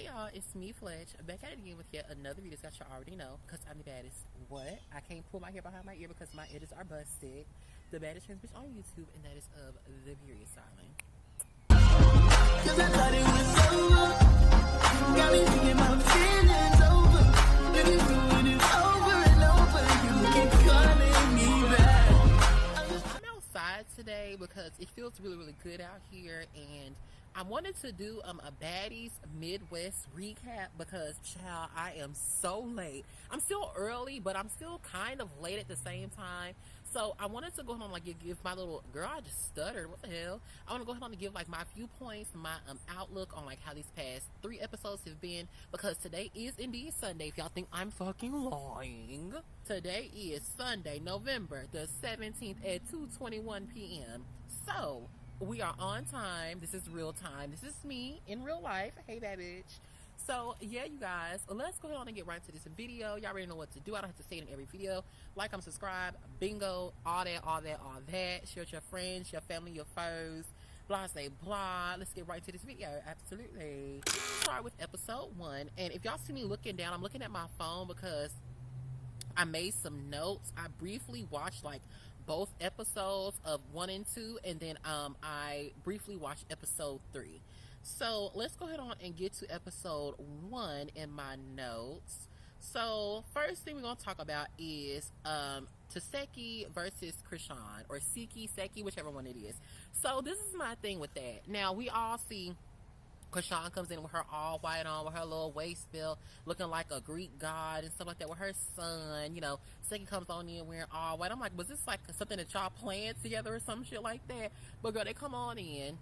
Hey y'all, it's me Fletch, back at it again with yet another video that y'all already know, because I'm the baddest. What? I can't pull my hair behind my ear because my edits are busted. The baddest trans bitch on YouTube, and that is of the period styling. Cause I thought it was over. Got me thinking my feelings over. Then it's doing it over and over. You keep calling me back. I'm outside today because it feels really good out here, and I wanted to do a baddies Midwest recap because, child, I am so late. I'm still early, but I'm still kind of late at the same time. So I wanted to go ahead and like give my little girl. I just stuttered. What the hell? I want to go ahead and give like my viewpoints, my outlook on like how these past 3 episodes have been, because today is indeed Sunday. If y'all think I'm fucking lying, today is Sunday, November the 17th at 2:21 p.m. So we are on time. This is real time. This is me in real life. Hey, that bitch. So, yeah, you guys, let's go ahead and get right into this video. Y'all already know what to do. I don't have to say it in every video. Like, subscribe, bingo, all that. Share with your friends, your family, your foes, blah, say blah. Let's get right into this video. Absolutely. Start with episode 1. And if y'all see me looking down, I'm looking at my phone because I made some notes. I briefly watched, like, both episodes of 1 and 2, and then I briefly watched episode 3. So let's go ahead on and get to episode 1 in my notes. So first thing we're going to talk about is Taseki versus Krishan, or Seki, whichever one it is. So this is my thing with that. Now we all see Krishan comes in with her all white on, with her little waist belt, looking like a Greek god and stuff like that, with her son, you know. Seki comes on in wearing all white. I'm like, was this like something that y'all planned together or some shit like that? But girl, they come on in,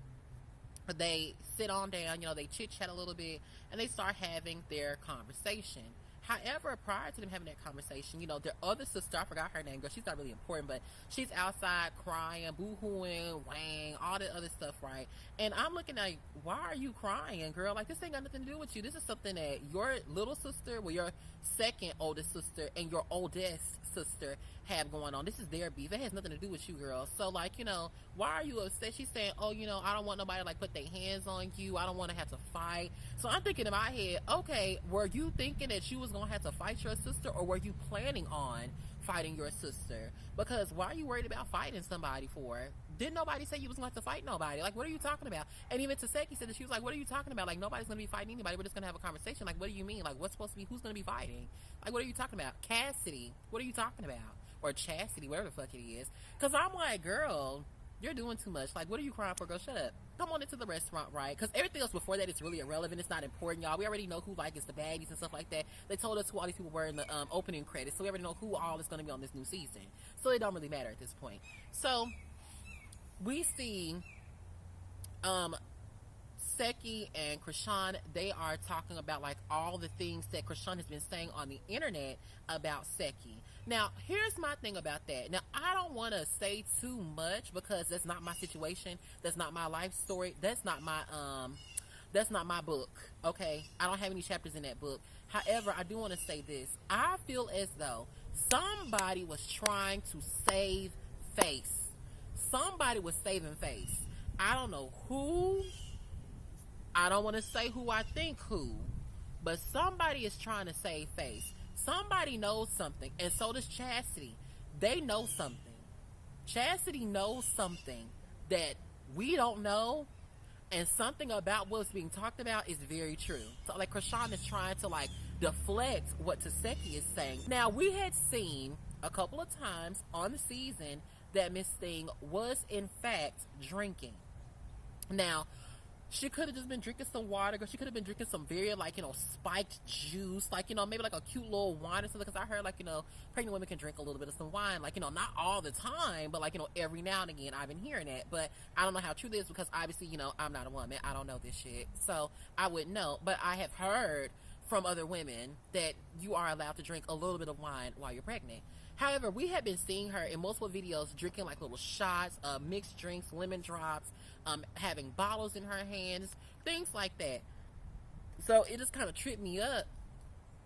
they sit on down, you know, they chit-chat a little bit, and they start having their conversation. However, prior to them having that conversation, you know, their other sister, I forgot her name, girl, she's not really important, but she's outside crying, boo-hooing, wang, all the other stuff, right? And I'm looking like, why are you crying, girl? Like, this ain't got nothing to do with you. This is something that your little sister, well, your second oldest sister, and your oldest sister have going on. This is their beef. It has nothing to do with you, girl. So, like, you know, why are you upset? She's saying, oh, you know, I don't want nobody to, like, put their hands on you. I don't want to have to fight. So I'm thinking in my head, okay, were you thinking that you was going to have to fight your sister, or were you planning on fighting your sister? Because why are you worried about fighting somebody for? Didn't nobody say you was going to have to fight nobody? Like, what are you talking about? And even Taseki said that she was like, what are you talking about? Like, nobody's going to be fighting anybody. We're just going to have a conversation. Like, what do you mean? Like, what's supposed to be, who's going to be fighting? Like, what are you talking about? Cassidy, what are you talking about? Or Chastity, whatever the fuck it is. Because I'm like, girl, you're doing too much. Like, what are you crying for, girl? Shut up. Come on into the restaurant, right? Because everything else before that is really irrelevant. It's not important, y'all. We already know who, like, is the baddies and stuff like that. They told us who all these people were in the opening credits, so we already know who all is going to be on this new season. So it don't really matter at this point. So we see Seki and Krishan, they are talking about like all the things that Krishan has been saying on the internet about Seki. Now, here's my thing about that. Now, I don't want to say too much because that's not my situation. That's not my life story. That's not my book. Okay, I don't have any chapters in that book. However, I do want to say this. I feel as though somebody was trying to save face. Somebody was saving face. I don't know who. I don't want to say who I think who, but somebody is trying to save face. Somebody knows something, and so does Chastity. They know something. Chastity knows something that we don't know, and something about what's being talked about is very true. So, like, Krishan is trying to, like, deflect what Taseki is saying. Now, we had seen a couple of times on the season that Miss Thing was, in fact, drinking. Now, she could have just been drinking some water. She could have been drinking some very, like, you know, spiked juice. Like, you know, maybe like a cute little wine or something. Because I heard, like, you know, pregnant women can drink a little bit of some wine. Like, you know, not all the time. But, like, you know, every now and again I've been hearing that. But I don't know how true this is because obviously, you know, I'm not a woman. I don't know this shit. So I wouldn't know. But I have heard from other women that you are allowed to drink a little bit of wine while you're pregnant. However, we have been seeing her in multiple videos drinking like little shots, mixed drinks, lemon drops, having bottles in her hands, things like that. So it just kind of tripped me up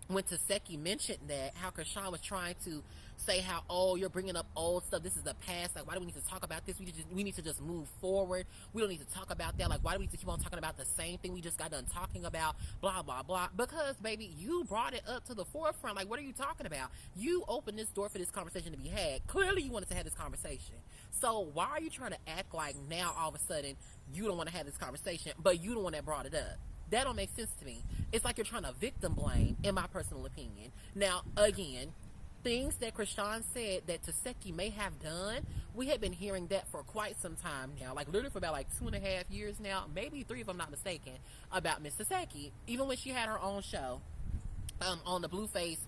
when Taseki mentioned that, how Krishan was trying to say how, oh, you're bringing up old stuff, this is the past, like, why do we need to talk about this? We need to just move forward. We don't need to talk about that. Like, why do we need to keep on talking about the same thing we just got done talking about, blah blah blah? Because, baby, you brought it up to the forefront. Like, what are you talking about? You opened this door for this conversation to be had. Clearly you wanted to have this conversation, so why are you trying to act like now all of a sudden you don't want to have this conversation, but you the one that brought it up? That don't make sense to me. It's like you're trying to victim blame, in my personal opinion. Now, again, things that Krishan said that Taseki may have done, we have been hearing that for quite some time now. Like, literally for about like 2.5 years now, maybe 3 if I'm not mistaken, about Miss Taseki. Even when she had her own show on the Blueface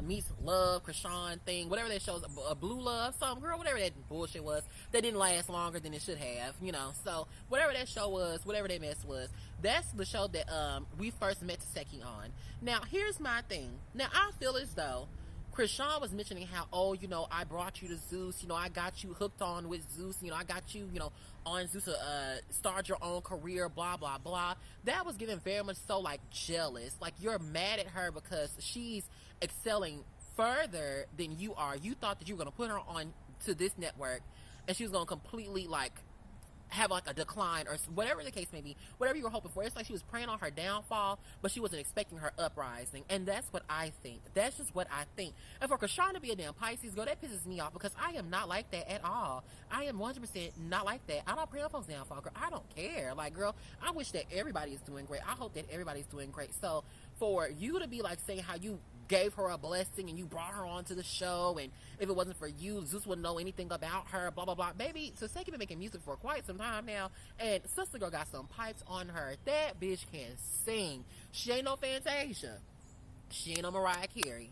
Meets Love, Krishan thing, whatever that show was, Blue Love, some girl, whatever that bullshit was, that didn't last longer than it should have, you know. So whatever that show was, whatever that mess was, that's the show that we first met Taseki on. Now, here's my thing. Now, I feel as though Krishan was mentioning how, oh, you know, I brought you to Zeus, you know, I got you hooked on with Zeus, you know, I got you, you know, on Zeus to start your own career, blah, blah, blah. That was given very much so, like, jealous. Like, you're mad at her because she's excelling further than you are. You thought that you were going to put her on to this network and she was going to completely, like, have like a decline or whatever the case may be, whatever you were hoping for. It's like she was praying on her downfall, but she wasn't expecting her uprising. And that's what I think. That's just what I think. And for Krishan to be a damn Pisces, girl, that pisses me off because I am not like that at all. I am 100% not like that. I don't pray on folks' downfall, girl. I don't care. Like, girl, I wish that everybody is doing great. I hope that everybody's doing great. So for you to be like saying how you gave her a blessing and you brought her onto the show, and if it wasn't for you, Zeus wouldn't know anything about her, blah blah blah. Baby, Taseki been making music for quite some time now, and Sister Girl got some pipes on her. That bitch can sing. She ain't no Fantasia, she ain't no Mariah Carey,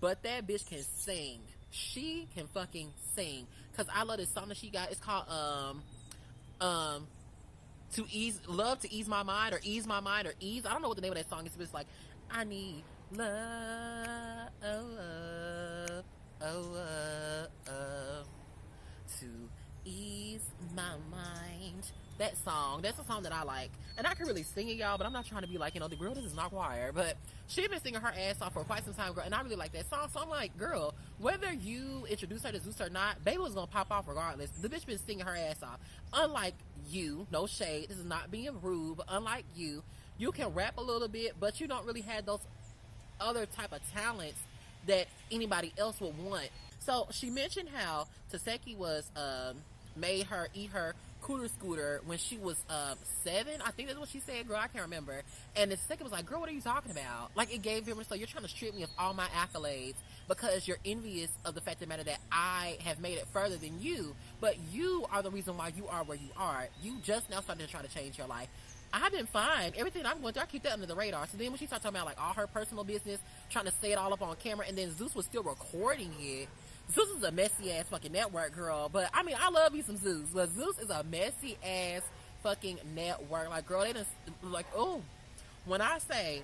but that bitch can sing. She can fucking sing. Cause I love this song that she got. It's called to ease my mind, or ease my mind, or ease, I don't know what the name of that song is, but it's like, I need love, to ease my mind. That song, that's a song that I like, and I can really sing it, y'all, but I'm not trying to be like, you know, the girl, this is not choir, but she's been singing her ass off for quite some time, girl, and I really like that song. So I'm like, girl, whether you introduce her to Zeus or not, baby was gonna pop off regardless. The bitch been singing her ass off. Unlike you, no shade, this is not being rude, but unlike you can rap a little bit, but you don't really have those other type of talents that anybody else would want. So she mentioned how Taseki was made her eat her cooter scooter when she was 7. I think that's what she said, girl. I can't remember. And Taseki was like, girl, what are you talking about? Like, it gave him, so you're trying to strip me of all my accolades because you're envious of the fact of the matter that I have made it further than you, but you are the reason why you are where you are. You just now started to try to change your life. I've been fine. Everything I'm going through, I keep that under the radar. So then when she started talking about like all her personal business, trying to say it all up on camera, and then Zeus was still recording it. Zeus is a messy ass fucking network, girl. But I mean, I love me some Zeus, but Zeus is a messy ass fucking network. Like, girl, they done, like, oh, when I say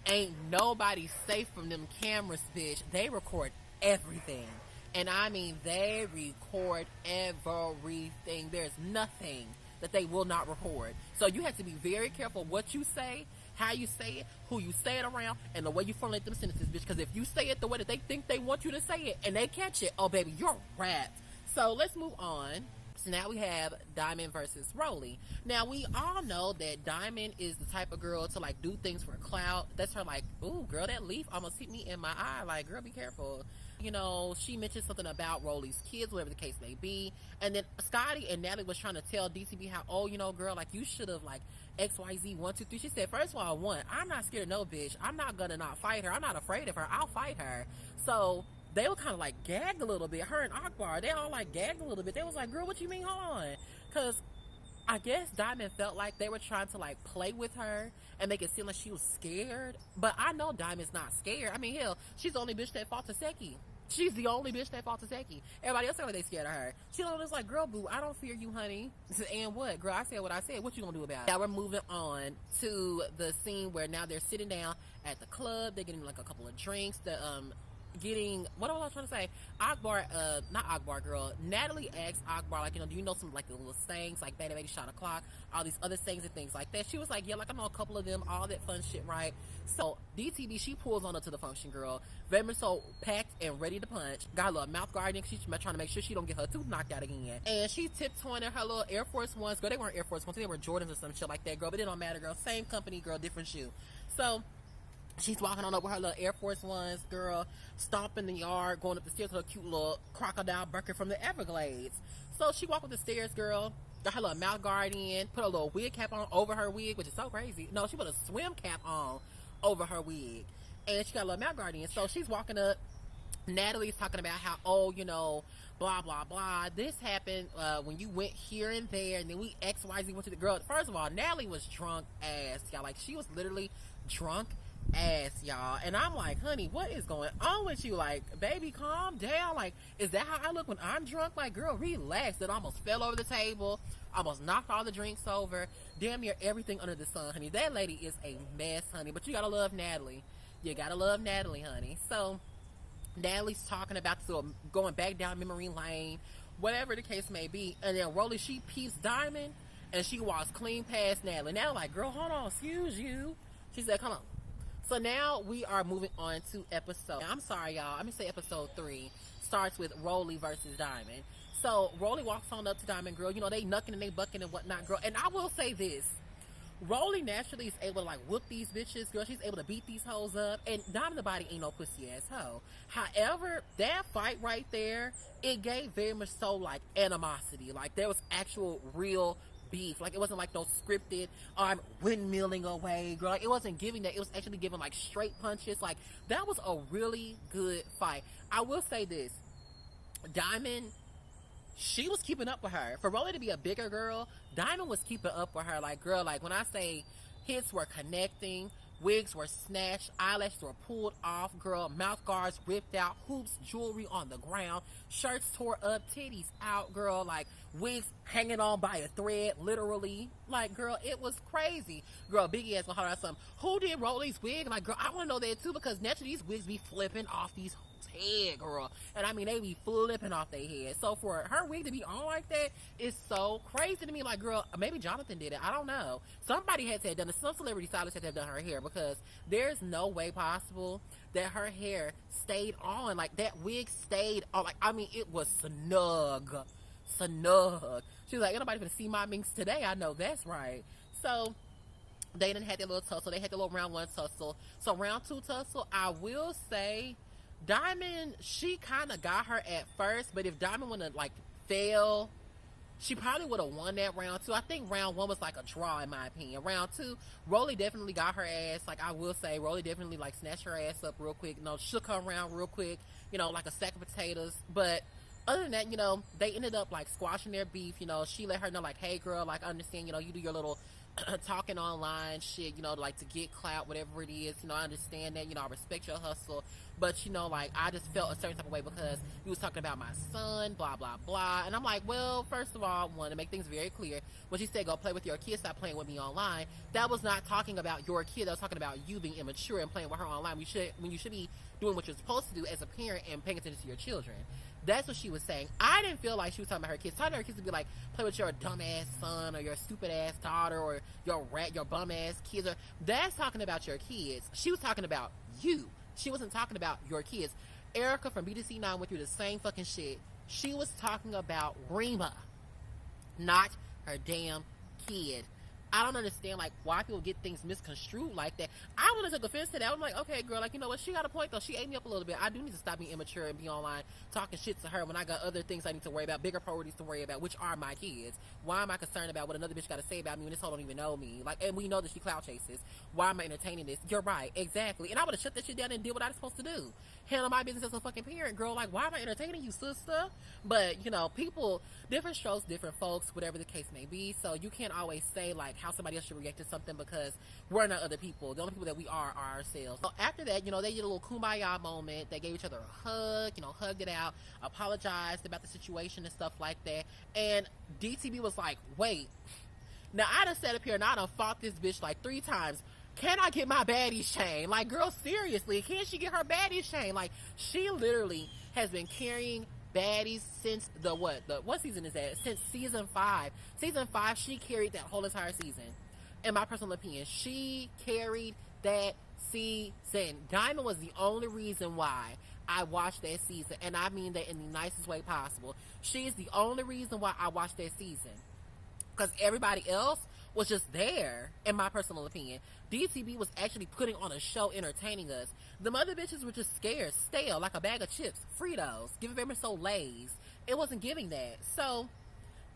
ain't nobody safe from them cameras, bitch, they record everything. And I mean, they record everything. There's nothing that they will not record. So you have to be very careful what you say, how you say it, who you say it around, and the way you formulate them sentences, bitch. Because if you say it the way that they think they want you to say it, and they catch it, oh baby, you're wrapped. So let's move on. So now we have Diamond versus Rolly. Now we all know that Diamond is the type of girl to like do things for clout. That's her like, ooh girl, that leaf almost hit me in my eye. Like, girl, be careful. You know, she mentioned something about Rolly's kids, whatever the case may be. And then Scotty and Natalie was trying to tell DCB how, oh, you know, girl, like, you should have, like, XYZ 1, 2, 3. She said, first of all, one, I'm not scared of no bitch. I'm not gonna not fight her. I'm not afraid of her. I'll fight her. So they were kind of, like, gagged a little bit. Her and Akbar, they all, like, gagged a little bit. They was like, girl, what you mean? Hold on. Because I guess Diamond felt like they were trying to, like, play with her and make it seem like she was scared. But I know Diamond's not scared. I mean, hell, she's the only bitch that fought Taseki. She's the only bitch that fought Taseki. Everybody else like they scared of her. She was like, girl, boo, I don't fear you, honey. And what? Girl, I said what I said. What you gonna do about it? Now we're moving on to the scene where now they're sitting down at the club. They're getting like a couple of drinks. The getting, what was I trying to say? Akbar, not Akbar, girl. Natalie asked Akbar, like, do you know some, like, the little sayings, like, Baby Baby Shot O'Clock, all these other sayings and things like that. She was like, yeah, like, I know a couple of them, all that fun shit, right? So, DTB, she pulls on her to the function, girl. Very much so packed and ready to punch. Got a little mouth guarding. She's trying to make sure she don't get her tooth knocked out again. And she tiptoeing in her little Air Force Ones. Girl, they weren't Air Force Ones. They were Jordans or some shit like that, girl. But it don't matter, girl. Same company, girl. Different shoe. So, she's walking on up with her little Air Force Ones, girl, stomping the yard, going up the stairs with her cute little crocodile burger from the Everglades. So she walked up the stairs, girl, got her little mouth guard in, put a little wig cap on over her wig, which is so crazy. No, she put a swim cap on over her wig, and she got a little mouth guard in. So she's walking up. Natalie's talking about how, oh, blah, blah, blah. This happened when you went here and there, and then we XYZ went to the girl. First of all, Natalie was drunk ass, y'all. Like, she was literally drunk ass, y'all. And I'm like, honey, what is going on with you? Like, baby, calm down. Like, is that how I look when I'm drunk? Like, girl, relax. It almost fell over the table, almost knocked all the drinks over, damn near everything under the sun, honey. That lady is a mess, honey. But you gotta love Natalie. You gotta love Natalie, honey. So Natalie's talking about going back down memory lane, whatever the case may be. And then Rolly, she peeps Diamond, and she walks clean past Natalie. Now, like, girl, hold on, excuse you. She said, come on. So now we are moving on to I'm sorry, y'all. I'm going to say episode 3 starts with Rolly versus Diamond. So Rolly walks on up to Diamond, girl. They knucking and they bucking and whatnot, girl. And I will say this. Rolly naturally is able to, like, whoop these bitches, girl. She's able to beat these hoes up. And Diamond the Body ain't no pussy ass hoe. However, that fight right there, it gave very much so, like, animosity. Like, there was actual real beef. Like, it wasn't like no scripted, I'm windmilling away, girl. Like, it wasn't giving that. It was actually giving, like, straight punches. Like, that was a really good fight. I will say this. Diamond, she was keeping up with her. For Rolly to be a bigger girl, Diamond was keeping up with her. Like, girl, like, when I say hits were connecting, wigs were snatched, eyelashes were pulled off, girl, mouth guards ripped out, hoops, jewelry on the ground, shirts tore up, titties out, girl, like, wigs hanging on by a thread, literally. Like, girl, it was crazy. Girl, Biggie ass gonna holler out something. Who did Rolly's wig? Like, girl, I wanna know that too, because naturally these wigs be flipping off these head, girl. And I mean, they be flipping off their head. So for her wig to be on like that is so crazy to me. Like, girl, maybe Jonathan did it. I don't know. Somebody had to have done it. Some celebrity stylist had to have done her hair, because there's no way possible that her hair stayed on. Like, that wig stayed on. Like, I mean, it was snug. Snug. She was like, ain't nobody gonna see my minks today. I know that's right. So they didn't have their little tussle. They had their little round 1 tussle. So round 2 tussle, I will say Diamond, she kind of got her at first, but if Diamond would have, like, failed, she probably would have won that round 2. I think round 1 was like a draw, in my opinion. Round 2, Rolly definitely got her ass. Like, I will say, Rolly definitely, like, snatched her ass up real quick. Shook her around real quick, like a sack of potatoes. But other than that, they ended up, like, squashing their beef. She let her know, like, hey, girl, like, I understand, you do your little talking online shit, like, to get clout, whatever it is. I understand that, I respect your hustle, but like, I just felt a certain type of way because you was talking about my son, blah blah blah. And I'm like, well, first of all, I want to make things very clear. When she said go play with your kid, stop playing with me online, that was not talking about your kid. That was talking about you being immature and playing with her online. When you should be doing what you're supposed to do as a parent and paying attention to your children. That's what she was saying. I didn't feel like she was talking about her kids. Talking about her kids to be like, play with your dumb-ass son or your stupid-ass daughter or your bum-ass kids. That's talking about your kids. She was talking about you. She wasn't talking about your kids. Erica from BDC9 went through the same fucking shit. She was talking about Rima, not her damn kid. I don't understand, like, why people get things misconstrued like that. I would have took offense to that. I'm like, okay, girl, like, you know what? She got a point, though. She ate me up a little bit. I do need to stop being immature and be online talking shit to her when I got other things I need to worry about, bigger priorities to worry about, which are my kids. Why am I concerned about what another bitch got to say about me when this hoe don't even know me? Like, and we know that she clout chases. Why am I entertaining this? You're right, exactly. And I would have shut that shit down and did what I was supposed to do. Handle my business as a fucking parent, girl. Like, why am I entertaining you, sister? But, people, different strokes, different folks, whatever the case may be. So you can't always say, like, how somebody else should react to something because we're not other people. The only people that we are ourselves. So after that, they did a little kumbaya moment. They gave each other a hug, hugged it out, apologized about the situation and stuff like that. And DTB was like, wait. Now, I done sat up here and I done fought this bitch like 3 times. can I get my baddies chain? Like, girl, seriously, can she get her baddies chain? Like, she literally has been carrying baddies since the what season is that? Since season 5. Season 5, she carried that whole entire season. In my personal opinion, she carried that season. Diamond was the only reason why I watched that season, and I mean that in the nicest way possible. She is the only reason why I watched that season, because everybody else was just there, in my personal opinion. DTB was actually putting on a show, entertaining us. The other bitches were just scared, stale, like a bag of chips, Fritos, giving very much so Lays. It wasn't giving that. So,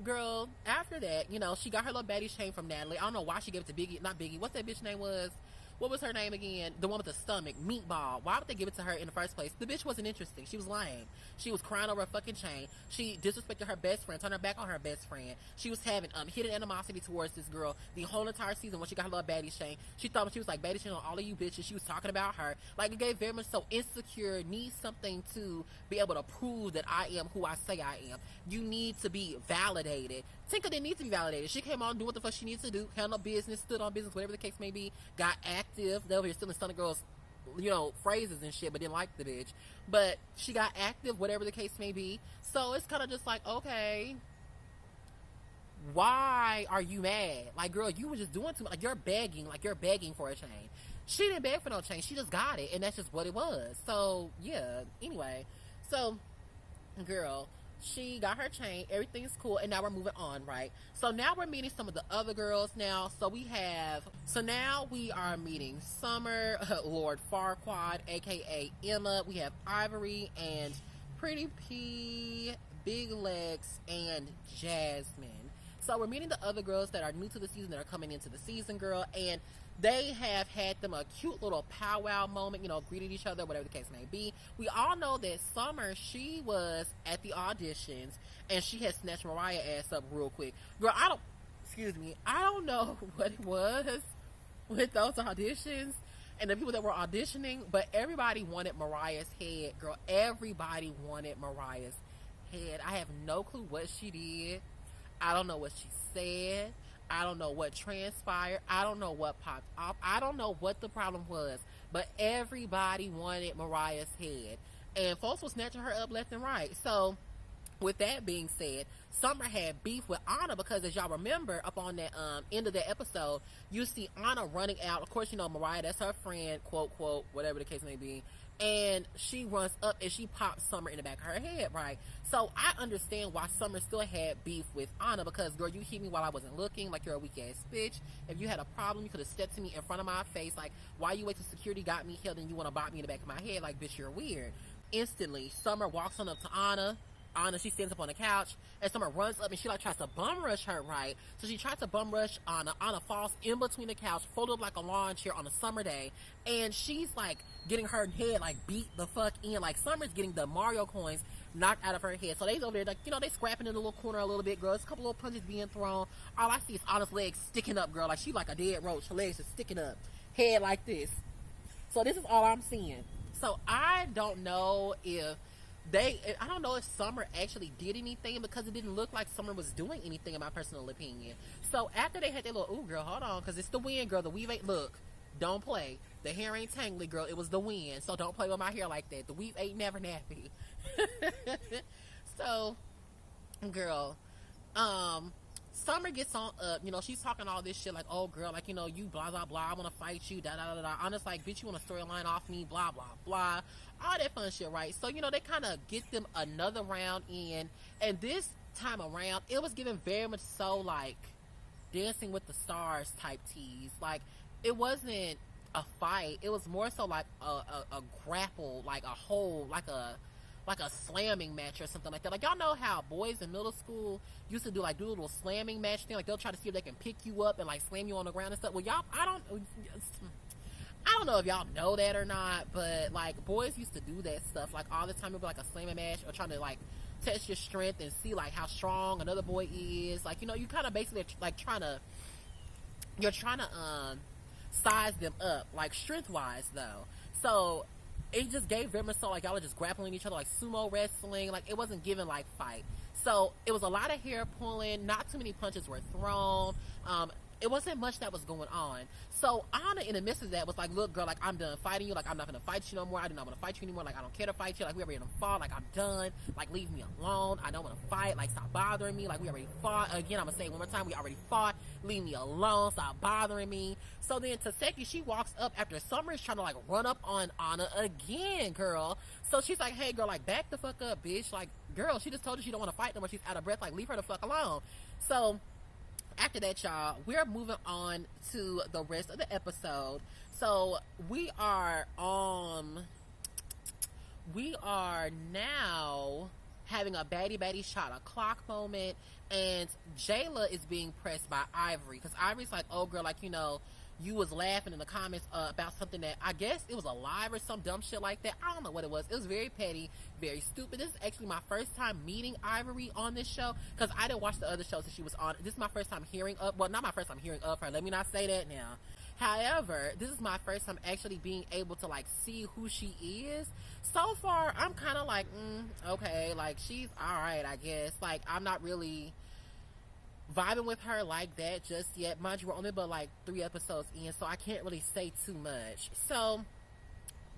girl, after that, you know, she got her little baddie chain from Natalie. I don't know why she gave it to Biggie, not Biggie. What's that bitch name was? What was her name again? The one with the stomach, Meatball. Why would they give it to her in the first place? The bitch wasn't interesting. She was lame. She was crying over a fucking chain. She disrespected her best friend, turned her back on her best friend. She was having hidden animosity towards this girl the whole entire season when she got her little baddie chain. She thought she was like baddie chain on all of you bitches. She was talking about her. Like, it gave very much so insecure, needs something to be able to prove that I am who I say I am. You need to be validated. Tinker didn't need to be validated. She came on, do what the fuck she needs to do, handle business, stood on business, whatever the case may be, got active. They over here stealing Stunner Girls, you know, phrases and shit, but didn't like the bitch. But she got active, whatever the case may be. So it's kind of just like, okay, why are you mad? Like, girl, you were just doing too much. Like, you're begging for a change. She didn't beg for no change. She just got it, and that's just what it was. So, yeah, anyway. So, girl, she got her chain, everything's cool, and now we're moving on, right? So now we're meeting some of the other girls now. So now we are meeting Summer, Lord Farquaad, aka Emma. We have Ivory and Pretty P, Big Lex, and Jasmine. So we're meeting the other girls that are new to the season, that are coming into the season, girl, and they have had them a cute little powwow moment, you know, greeted each other, whatever the case may be. We all know that Summer, she was at the auditions, and she had snatched Mariah's ass up real quick. Girl, I don't know what it was with those auditions and the people that were auditioning, but everybody wanted Mariah's head, girl. Everybody wanted Mariah's head. I have no clue what she did. I don't know what she said. I don't know what transpired. I don't know what popped off. I don't know what the problem was, but everybody wanted Mariah's head, and folks were snatching her up left and right. So, with that being said, Summer had beef with Anna because, as y'all remember, up on that end of the episode, you see Anna running out. Of course, you know Mariah, that's her friend, quote, quote, whatever the case may be. And she runs up and she pops Summer in the back of her head, right? So I understand why Summer still had beef with Anna, because, girl, you hit me while I wasn't looking, like you're a weak ass bitch. If you had a problem, you could have stepped to me in front of my face, like, why you wait till security got me killed and you want to bop me in the back of my head? Like, bitch, you're weird. Instantly, Summer walks on up to Anna. She stands up on the couch, and Summer runs up and she like tries to bum rush her, right? So she tries to bum rush Anna. Anna falls in between the couch, folded up like a lawn chair on a summer day, and she's like getting her head like beat the fuck in. Like, Summer's getting the Mario coins knocked out of her head. So they over there, like, you know, they scrapping in the little corner a little bit, girl. There's a couple little punches being thrown. All I see is Anna's legs sticking up, girl. Like, she like a dead roach. Her legs just sticking up, head like this. So this is all I'm seeing. So I don't know if Summer actually did anything, because it didn't look like Summer was doing anything, in my personal opinion. So after they had their little, ooh, girl, hold on, because it's the wind, girl. The weave ain't, look, don't play. The hair ain't tangly, girl. It was the wind. So don't play with my hair like that. The weave ain't never nappy. So, girl, Summer gets on up, you know, she's talking all this shit like, oh, girl, like, you know, you blah, blah, blah, I want to fight you, da, da, da, da. Anna's like, bitch, you want a storyline off me, blah, blah, blah. All that fun shit, right? So, you know, they kind of get them another round in, and this time around, it was given very much so, like, Dancing with the Stars type tease. Like, it wasn't a fight. It was more so like a grapple, like a hold, like a slamming match or something like that. Like, y'all know how boys in middle school used to do a little slamming match thing? Like, they'll try to see if they can pick you up and like slam you on the ground and stuff. Well, y'all, I don't know if y'all know that or not, but like, boys used to do that stuff like all the time. It would be like a slamming match, or trying to like test your strength and see like how strong another boy is. Like, you know, you kind of basically like you're trying to size them up, like strength wise though. So it just gave very much so like y'all were just grappling each other, like sumo wrestling. Like, it wasn't given like fight. So it was a lot of hair pulling. Not too many punches were thrown. it wasn't much that was going on. So Anna, in the midst of that, was like, look, girl, like, I'm done fighting you. Like, I'm not gonna fight you no more. I do not want to fight you anymore. Like, I don't care to fight you. Like, we already done fought. Like, I'm done. Like, leave me alone. I don't want to fight. Like, stop bothering me. Like, we already fought. Again, I'm gonna say it one more time. We already fought. Leave me alone. Stop bothering me. So then Taseki, she walks up after Summer is trying to, like, run up on Anna again, girl. So she's like, hey, girl, like, back the fuck up, bitch. Like, girl, she just told you she don't want to fight no more. She's out of breath. Like, leave her the fuck alone. So after that, y'all, we're moving on to the rest of the episode. So we are now having a baddie shot o'clock moment, and Jayla is being pressed by Ivory, because Ivory's like, oh girl, like, you know, you was laughing in the comments about something that I guess it was a live or some dumb shit like that. I don't know what it was. It was very petty, very stupid. This is actually my first time meeting Ivory on this show, because I didn't watch the other shows that she was on. This is my first time hearing of, well, not my first time hearing of her. Let me not say that now. However, this is my first time actually being able to, like, see who she is. So far, I'm kind of like, okay, like, she's alright, I guess. Like, I'm not really vibing with her like that just yet. Mind you, we're only but like 3 episodes in, so I can't really say too much. So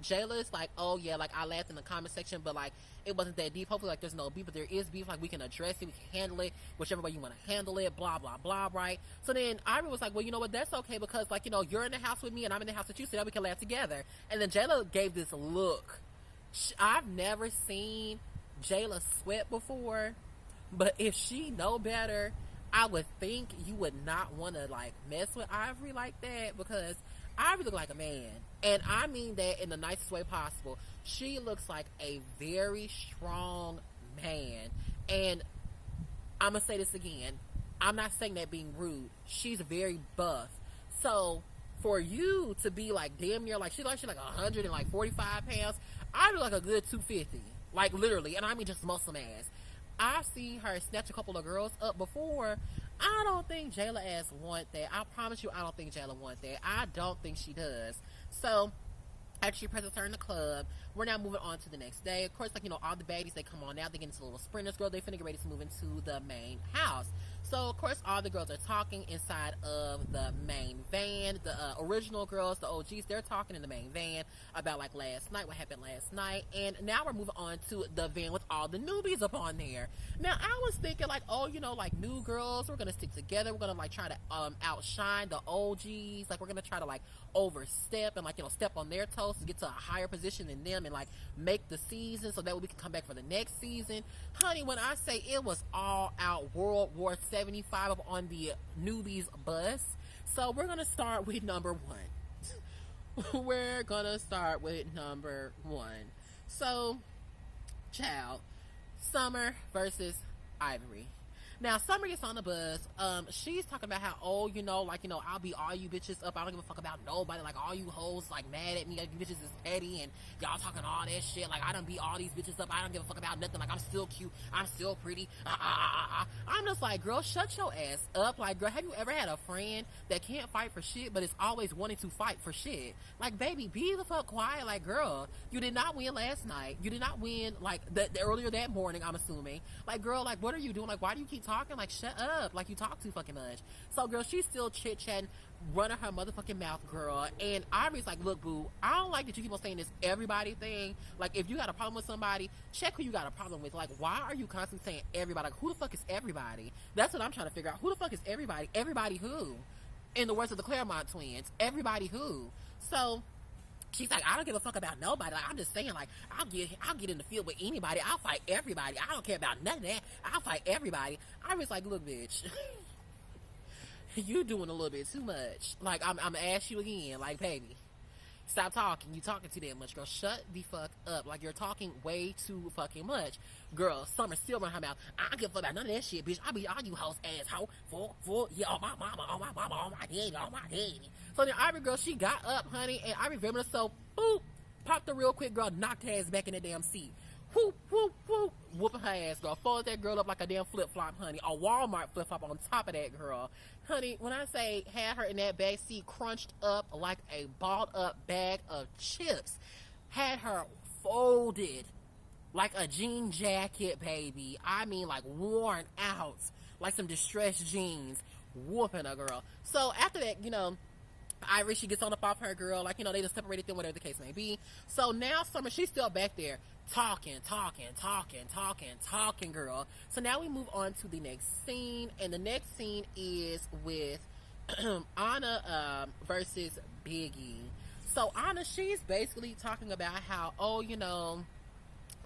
Jayla is like, oh yeah, like, I laughed in the comment section, but like, it wasn't that deep. Hopefully, like, there's no beef, but there is beef. Like, we can address it, we can handle it whichever way you want to handle it, blah blah blah, right? So then Ivory was like, well, you know what, that's okay, because, like, you know, you're in the house with me and I'm in the house with you, so that we can laugh together. And then Jayla gave this look. I've never seen Jayla sweat before, but if she know better, I would think you would not want to, like, mess with Ivory like that, because Ivory look like a man, and I mean that in the nicest way possible. She looks like a very strong man, and I'm gonna say this again, I'm not saying that being rude. She's very buff, so for you to be like damn near like she's like 145 pounds, I do like a good 250, like, literally, and I mean just muscle mass. I've seen her snatch a couple of girls up before. I don't think Jayla ass want that. I promise you, I don't think Jayla want that. I don't think she does. So after she presses her in the club, we're now moving on to the next day. Of course, like, you know, all the baddies, they come on now. They get into little sprinters, girl. They finna get ready to move into the main house. So, of course, all the girls are talking inside of the main van. The original girls, the OGs, they're talking in the main van about, like, last night, what happened last night. And now we're moving on to the van with all the newbies up on there. Now, I was thinking, like, oh, you know, like, new girls, we're gonna stick together. We're gonna, like, try to outshine the OGs. Like, we're gonna try to, like, overstep and, like, you know, step on their toes to get to a higher position than them and, like, make the season so that way we can come back for the next season. Honey, when I say it was all out World War 75 up on the newbies bus. So we're gonna start with number 1. We're gonna start with number 1. So, child, Summer versus Ivory. Now, Summer gets on the bus. She's talking about how, oh, you know, like, you know, I'll beat all you bitches up. I don't give a fuck about nobody. Like, all you hoes, like, mad at me. Like, you bitches is petty and y'all talking all that shit. Like, I done beat all these bitches up. I don't give a fuck about nothing. Like, I'm still cute. I'm still pretty. I'm just like, girl, shut your ass up. Like, girl, have you ever had a friend that can't fight for shit, but is always wanting to fight for shit? Like, baby, be the fuck quiet. Like, girl, you did not win last night. You did not win, like, earlier that morning, I'm assuming. Like, girl, like, what are you doing? Like, why do you keep talking? Like, shut up. Like, you talk too fucking much. So, girl, she's still chit-chatting, running her motherfucking mouth, girl. And Ivory's like, look, boo, I don't like that you keep on saying this everybody thing. Like, if you got a problem with somebody, check who you got a problem with. Like, why are you constantly saying everybody? Like, who the fuck is everybody? That's what I'm trying to figure out. Who the fuck is everybody? Everybody who? In the words of the Claremont twins, everybody who? So she's like, I don't give a fuck about nobody. Like, I'm just saying, like, I'll get in the field with anybody. I'll fight everybody. I don't care about none of that. I'll fight everybody. I was like, look, bitch, you doing a little bit too much. Like, I'm gonna ask you again, like, baby, stop talking. You talking too damn much, girl. Shut the fuck up. Like, you're talking way too fucking much. Girl, Summer still run her mouth. I don't give a fuck about none of that shit, bitch. I be all you hoes asshole. Yeah, on my mama, on my mama, on my daddy, on my daddy. So then Ivory, girl, she got up, honey, and Ivory remembered herself, boop, popped her real quick, girl, knocked her ass back in the damn seat. Whoop, whoop, whoop, whooping her ass, girl. Folded that girl up like a damn flip-flop, honey. A Walmart flip-flop on top of that girl. Honey, when I say had her in that back seat, crunched up like a balled-up bag of chips. Had her folded like a jean jacket, baby. I mean, like, worn out. Like some distressed jeans. whooping a girl. So after that, you know, Iris, she gets on up off her girl, like, you know, they just separated them, whatever the case may be. So now Summer, she's still back there talking, girl. So now we move on to the next scene, and the next scene is with Anna versus Biggie. So Anna, she's basically talking about how, oh, you know,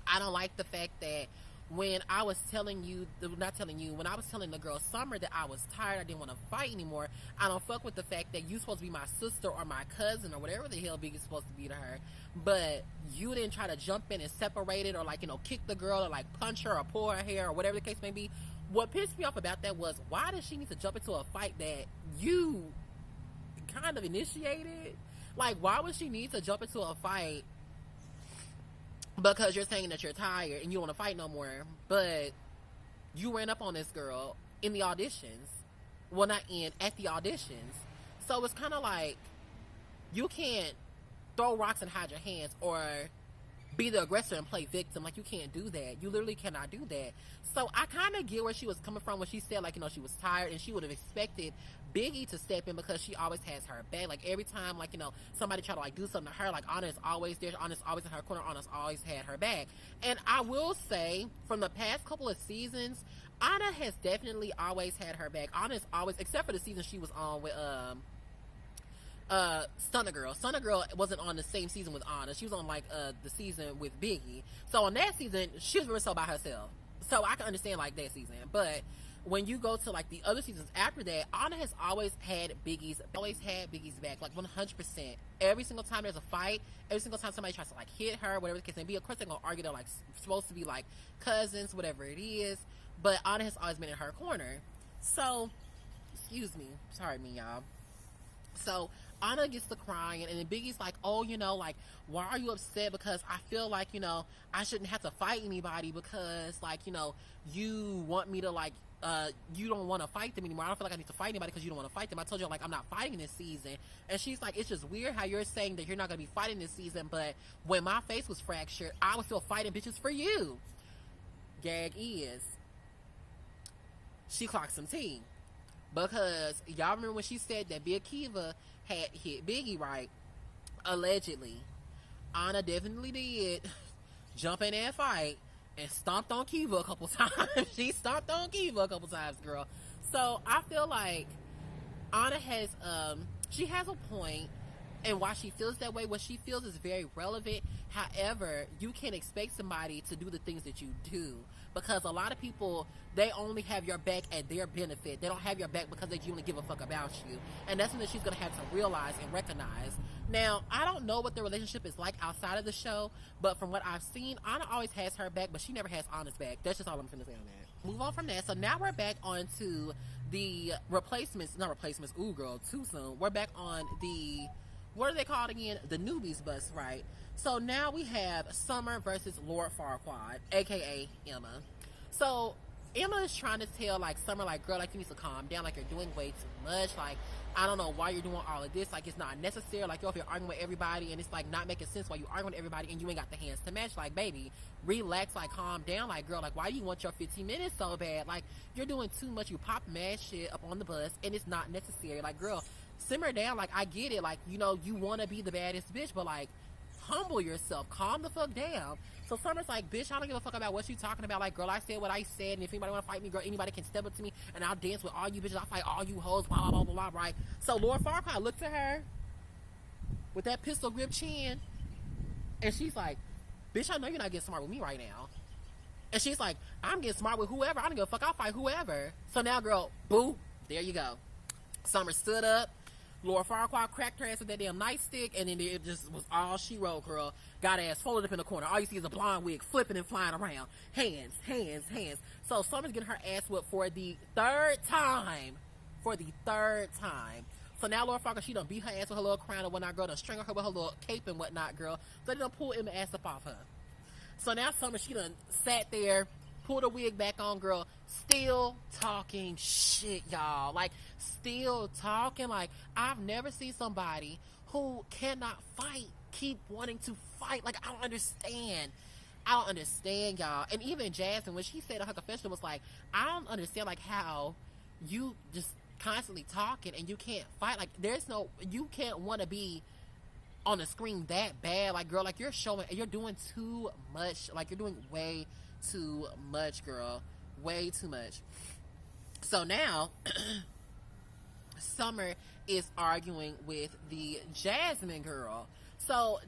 I don't like the fact that when I was telling you, when I was telling the girl Summer that I was tired, I didn't want to fight anymore, I don't fuck with the fact that you supposed to be my sister or my cousin or whatever the hell Biggie's supposed to be to her, but you didn't try to jump in and separate it or, like, you know, kick the girl or, like, punch her or pull her hair or whatever the case may be. What pissed me off about that was, why does she need to jump into a fight that you kind of initiated? Like, why would she need to jump into a fight because you're saying that you're tired and you don't want to fight no more, but you ran up on this girl in the auditions? Well, not in, at the auditions. So it's kind of like, you can't throw rocks and hide your hands or be the aggressor and play victim. Like, you can't do that. You literally cannot do that. So I kind of get where she was coming from when she said, like, you know, she was tired and she would have expected Biggie to step in because she always has her back. Like, every time, like, you know, somebody try to, like, do something to her, like, Anna is always there. Anna's always in her corner. Anna's always had her back. And I will say, from the past couple of seasons, Anna has definitely always had her back. Anna's always, except for the season she was on with, Stunner Girl. Stunner Girl wasn't on the same season with Anna. She was on, like, the season with Biggie. So on that season, she was very so by herself. So I can understand, like, that season. But when you go to, like, the other seasons after that, Anna has always had Biggie's back, like, 100%. Every single time there's a fight, every single time somebody tries to, like, hit her, whatever the case may be, of course they're gonna argue, they're, like, supposed to be, like, cousins, whatever it is, but Anna has always been in her corner. So, excuse me, sorry me, y'all. So Anna gets to crying, and then Biggie's like, oh, you know, like, why are you upset? Because I feel like, you know, I shouldn't have to fight anybody because, like, you know, you want me to, like, you don't want to fight them anymore. I don't feel like I need to fight anybody because you don't want to fight them. I told you, like, I'm not fighting this season. And she's like, it's just weird how you're saying that you're not going to be fighting this season, but when my face was fractured, I was still fighting bitches for you. Gag is, she clocked some tea. Because y'all remember when she said that Big Kiva had hit Biggie, right? Allegedly. Anna definitely did jump in and fight and stomped on Kiva a couple times. She stomped on Kiva a couple times, girl. So I feel like Anna has, she has a point, and why she feels that way, what she feels is very relevant. However, you can't expect somebody to do the things that you do, because a lot of people, they only have your back at their benefit. They don't have your back because they genuinely give a fuck about you. And that's something she's going to have to realize and recognize. Now, I don't know what the relationship is like outside of the show, but from what I've seen, Anna always has her back, but she never has Anna's back. That's just all I'm going to say on that. Move on from that. So now we're back onto the replacements. Not replacements. Ooh, girl, too soon. We're back on the, what are they called again? The newbies bus, right? So now we have Summer versus Lord Farquaad, aka Emma. So Emma is trying to tell, like, Summer, like, girl, like, you need to calm down, like, you're doing way too much, like, I don't know why you're doing all of this, like, it's not necessary, like, yo, if you're arguing with everybody and it's, like, not making sense while you're arguing with everybody and you ain't got the hands to match, like, baby, relax, like, calm down, like, girl, like, why do you want your 15 minutes so bad? Like, you're doing too much, you pop mad shit up on the bus and it's not necessary. Like, girl, simmer down, like, I get it, like, you know, you want to be the baddest bitch, but, like, humble yourself, calm the fuck down. So Summer's like, bitch, I don't give a fuck about what you talking about. Like, girl, I said what I said, and if anybody want to fight me, girl, anybody can step up to me, and I'll dance with all you bitches, I'll fight all you hoes, blah, blah, blah, blah, right? So Lord Farquaad looks at her with that pistol grip chin, and she's like, bitch, I know you're not getting smart with me right now. And she's like, I'm getting smart with whoever, I don't give a fuck, I'll fight whoever. So now, girl, boo, there you go. Summer stood up, Lord Farquaad cracked her ass with that damn nightstick, and then it just was all she wrote, girl. Got her ass folded up in the corner. All you see is a blonde wig flipping and flying around. Hands, hands, hands. So Summer's getting her ass whipped for the third time. For the third time. So now Lord Farquaad, she done beat her ass with her little crown and whatnot, girl. Done strangle her with her little cape and whatnot, girl. So they done pull Emma ass up off her. So now Summer, she done sat there, pulled her wig back on, girl. Still talking shit, y'all. Like, still talking. Like, I've never seen somebody who cannot fight keep wanting to fight. Like, I don't understand, y'all. And even Jasmine, when she said in her confession, was like, I don't understand, like, how you just constantly talking and you can't fight. Like, you can't want to be on the screen that bad. Like, girl, like, you're doing too much. Like, you're doing way too much, girl. Way too much. So now, Summer is arguing with the Jasmine girl. So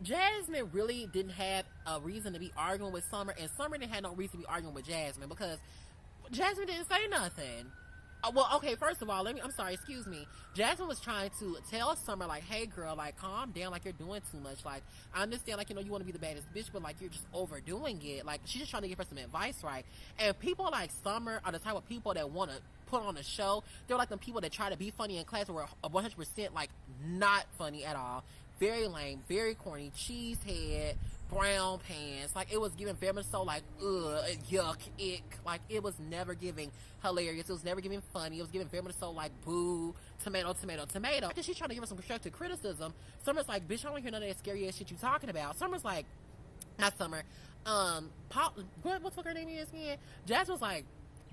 Jasmine really didn't have a reason to be arguing with Summer, and Summer didn't have no reason to be arguing with Jasmine because Jasmine didn't say nothing. Well, okay, first of all, excuse me. Jasmine was trying to tell Summer, like, hey, girl, like, calm down, like, you're doing too much. Like, I understand, like, you know, you want to be the baddest bitch, but, like, you're just overdoing it. Like, she's just trying to give her some advice, right? And people like Summer are the type of people that want to put on a show. They're like the people that try to be funny in class, were 100%, like, not funny at all. Very lame, very corny, cheese head, brown pants. Like, it was giving very much so, like, ugh, yuck, ick. Like, it was never giving hilarious. It was never giving funny. It was giving very much so, like, boo, tomato, tomato, tomato. After she's trying to give her some constructive criticism, Summer's like, bitch, I don't want to hear none of that scary ass shit you talking about. Summer's like, not Summer, what the fuck her name is again? Jasmine's like,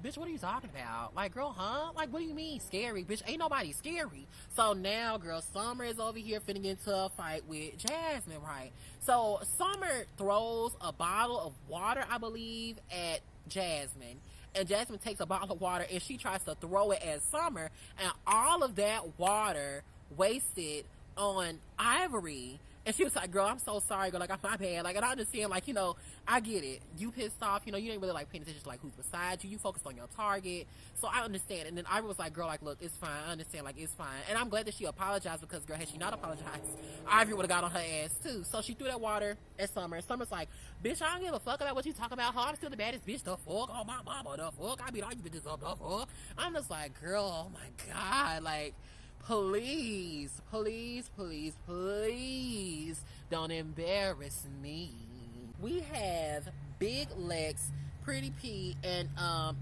bitch, what are you talking about? Like, girl, huh? Like, what do you mean scary? Bitch, ain't nobody scary. So now, girl, Summer is over here finna get into a fight with Jasmine, right? So Summer throws a bottle of water, I believe, at Jasmine. And Jasmine takes a bottle of water and she tries to throw it at Summer. And all of that water wasted on Ivory. And she was like, girl, I'm so sorry, girl, like, I'm my bad. Like, and I understand, like, you know, I get it. You pissed off, you know, you ain't really, like, paying attention to, like, who's beside you. You focused on your target. So I understand. And then Ivy was like, girl, like, look, it's fine. I understand, like, it's fine. And I'm glad that she apologized because, girl, had she not apologized, Ivy would have got on her ass, too. So she threw that water at Summer. And Summer's like, bitch, I don't give a fuck about what you talking about. I'm still the baddest bitch. The fuck? Oh, my mama, the fuck? I beat all you bitches up, the fuck? I'm just like, girl, oh, my God. Like, please, please, please, please don't embarrass me. We have Big Lex, Pretty P, and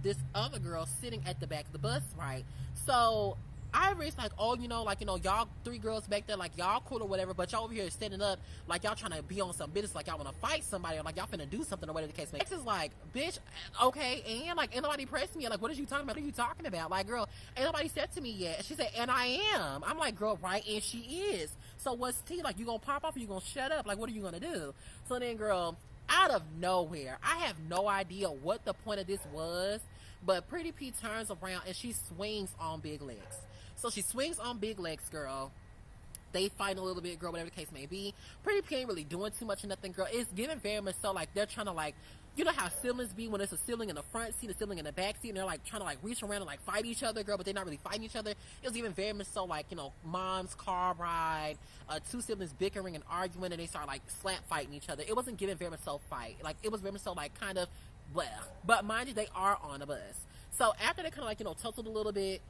this other girl sitting at the back of the bus, right? So Ivory's like, oh, you know, y'all three girls back there, like, y'all cool or whatever, but y'all over here standing up like y'all trying to be on some business, like y'all want to fight somebody, or like y'all finna do something, or whatever the case may be. Lex is like, bitch, okay, and like, ain't nobody pressed me yet. Like, what are you talking about? What are you talking about? Like, girl, ain't nobody said to me yet. She said, and I am. I'm like, girl, right, and she is. So what's tea? Like, you gonna pop off or you gonna shut up? Like, what are you gonna do? So then, girl, out of nowhere, I have no idea what the point of this was, but Pretty P turns around and she swings on Big Lex. So she swings on Big Legs, girl. They fight a little bit, girl, whatever the case may be. Pretty P ain't really doing too much of nothing, girl. It's giving very much so, like, they're trying to, like, you know how siblings be when there's a sibling in the front seat, a sibling in the back seat, and they're, like, trying to, like, reach around and, like, fight each other, girl, but they're not really fighting each other. It was even very much so, like, you know, mom's car ride, two siblings bickering and arguing, and they start, like, slap fighting each other. It wasn't giving very much so fight. Like, it was very much so, like, kind of, blah. But mind you, they are on a bus. So after they kind of, like, you know, tussled a little bit,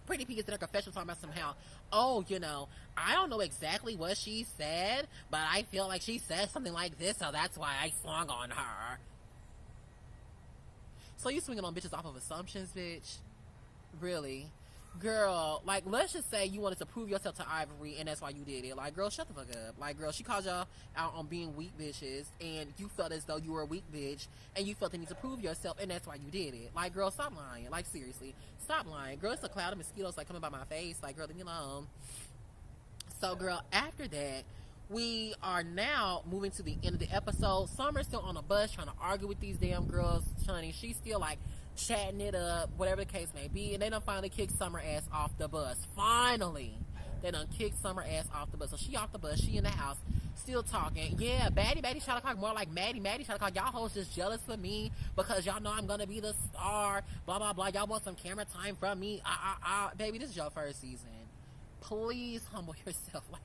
Pretty P gets in her confession talking about somehow, oh, you know, I don't know exactly what she said, but I feel like she said something like this, so that's why I swung on her. So you swinging on bitches off of assumptions, bitch? Really? Girl, like, let's just say you wanted to prove yourself to Ivory, and that's why you did it. Like, girl, shut the fuck up. Like, girl, she called y'all out on being weak bitches, and you felt as though you were a weak bitch, and you felt the need to prove yourself, and that's why you did it. Like, girl, stop lying. Like, seriously, stop lying. Girl, it's a cloud of mosquitoes, like, coming by my face. Like, girl, leave me alone. So, girl, after that, we are now moving to the end of the episode. Summer's still on a bus trying to argue with these damn girls. Honey, she's still, like, chatting it up, whatever the case may be, and they done finally kicked Summer ass off the bus. Finally, they done kicked Summer ass off the bus. So she off the bus, she in the house, still talking. Yeah, baddie shot o'clock, more like Maddie shot o'clock. Y'all hoes just jealous for me because y'all know I'm gonna be the star, blah blah blah. Y'all want some camera time from me. Baby, this is your first season. Please humble yourself. Like,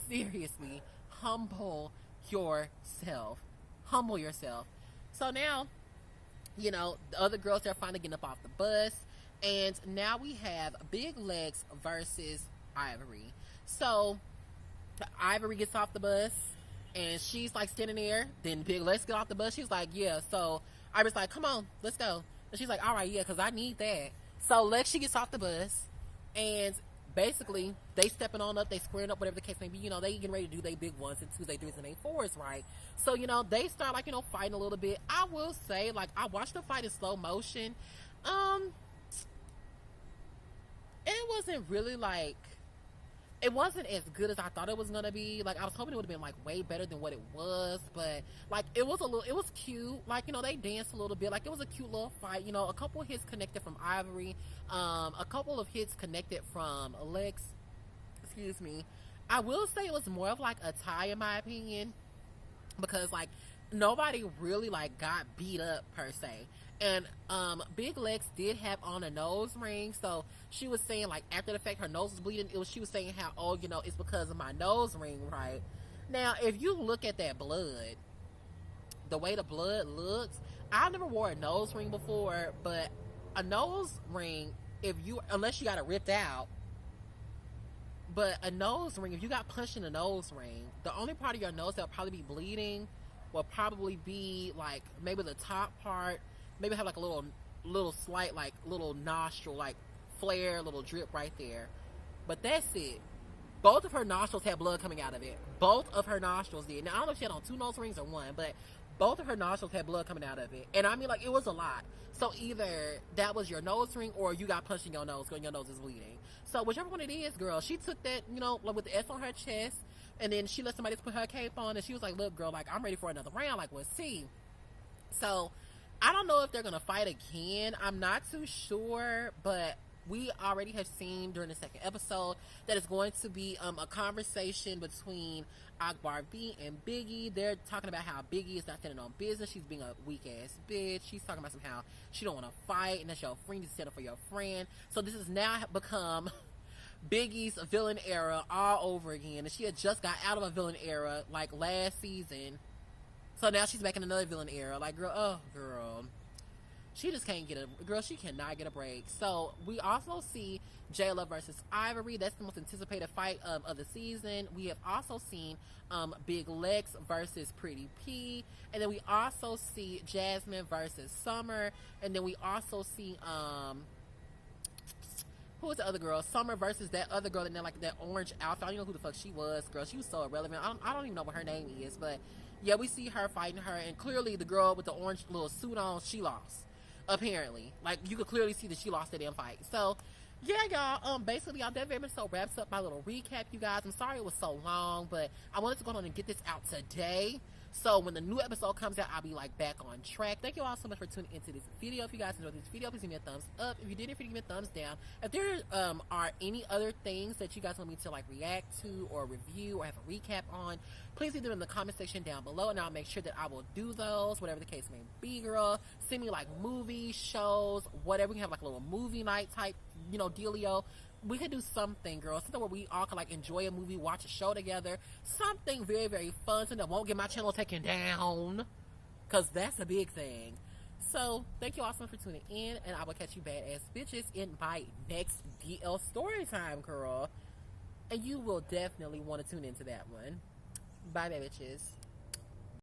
seriously, humble yourself. Humble yourself. So now, you know, the other girls, they're finally getting up off the bus, and now we have Big Legs versus Ivory. So Ivory gets off the bus and she's like standing there, then Big Legs get off the bus. She's like, yeah. So Ivory's like, come on, let's go. And she's like, all right, yeah, because I need that. So Lex, she gets off the bus, and basically they stepping on up, they squaring up, whatever the case may be. You know, they getting ready to do their big ones and twos, they threes, and they fours, right? So, you know, they start, like, you know, fighting a little bit. I will say, like, I watched the fight in slow motion. it wasn't really like, it wasn't as good as I thought it was gonna be. Like, I was hoping it would have been like way better than what it was, but like it was a little, it was cute. Like, you know, they danced a little bit. Like, it was a cute little fight. You know, a couple of hits connected from Ivory, a couple of hits connected from Lex. Excuse me. I will say it was more of like a tie in my opinion, because like nobody really like got beat up per se. And Big Lex did have on a nose ring, so she was saying like after the fact her nose was bleeding. She was saying how, oh, you know, it's because of my nose ring, right? Now if you look at that blood, the way the blood looks, I never wore a nose ring before, but a nose ring, if you, unless you got it ripped out, but a nose ring, if you got punched in a nose ring, the only part of your nose that'll probably be bleeding will probably be like maybe the top part, maybe have like a little slight like little nostril like flare, little drip right there. But that's it. Both of her nostrils had blood coming out of it. Both of her nostrils did. Now I don't know if she had on 2 nose rings or 1, but both of her nostrils had blood coming out of it. And I mean, like, it was a lot. So either that was your nose ring or you got punched in your nose because your nose is bleeding. So whichever one it is, girl, she took that, you know, with the S on her chest, and then she let somebody put her cape on, and she was like, look, girl, like, I'm ready for another round. Like, let's see. So I don't know if they're going to fight again. I'm not too sure, but we already have seen during the 2nd episode that it's going to be a conversation between Akbar B and Biggie. They're talking about how Biggie is not standing on business. She's being a weak ass bitch. She's talking about somehow she don't want to fight, and that's your friend. You stand up for your friend. So this has now become Biggie's villain era all over again, and she had just got out of a villain era like last season. So now she's back in another villain era. Like, girl, oh girl. She just can't get a, girl, she cannot get a break. So we also see Jayla versus Ivory. That's the most anticipated fight of the season. We have also seen Big Lex versus Pretty P. And then we also see Jasmine versus Summer. And then we also see who was the other girl? Summer versus that other girl in there, like that orange outfit. I don't know who the fuck she was, girl. She was so irrelevant. I don't even know what her name is, but yeah, we see her fighting her, and clearly the girl with the orange little suit on, she lost. Apparently, like, you could clearly see that she lost the damn fight. So yeah, y'all, basically, y'all, that very much so wraps up my little recap, you guys. I'm sorry it was so long, but I wanted to go on and get this out today. So when the new episode comes out, I'll be like back on track. Thank you all so much for tuning into this video. If you guys enjoyed this video, please give me a thumbs up. If you didn't, give me a thumbs down. If there are any other things that you guys want me to like react to or review or have a recap on, please leave them in the comment section down below, and I'll make sure that I will do those, whatever the case may be, girl. Send me like movies, shows, whatever. We can have like a little movie night type, you know, dealio. We could do something, girl, something where we all can like enjoy a movie, watch a show together, something very, very fun, something that won't get my channel taken down, because that's a big thing. So thank you all so much for tuning in, and I will catch you badass bitches in my next DL story time, girl, and you will definitely want to tune into that one. Bye, bitches.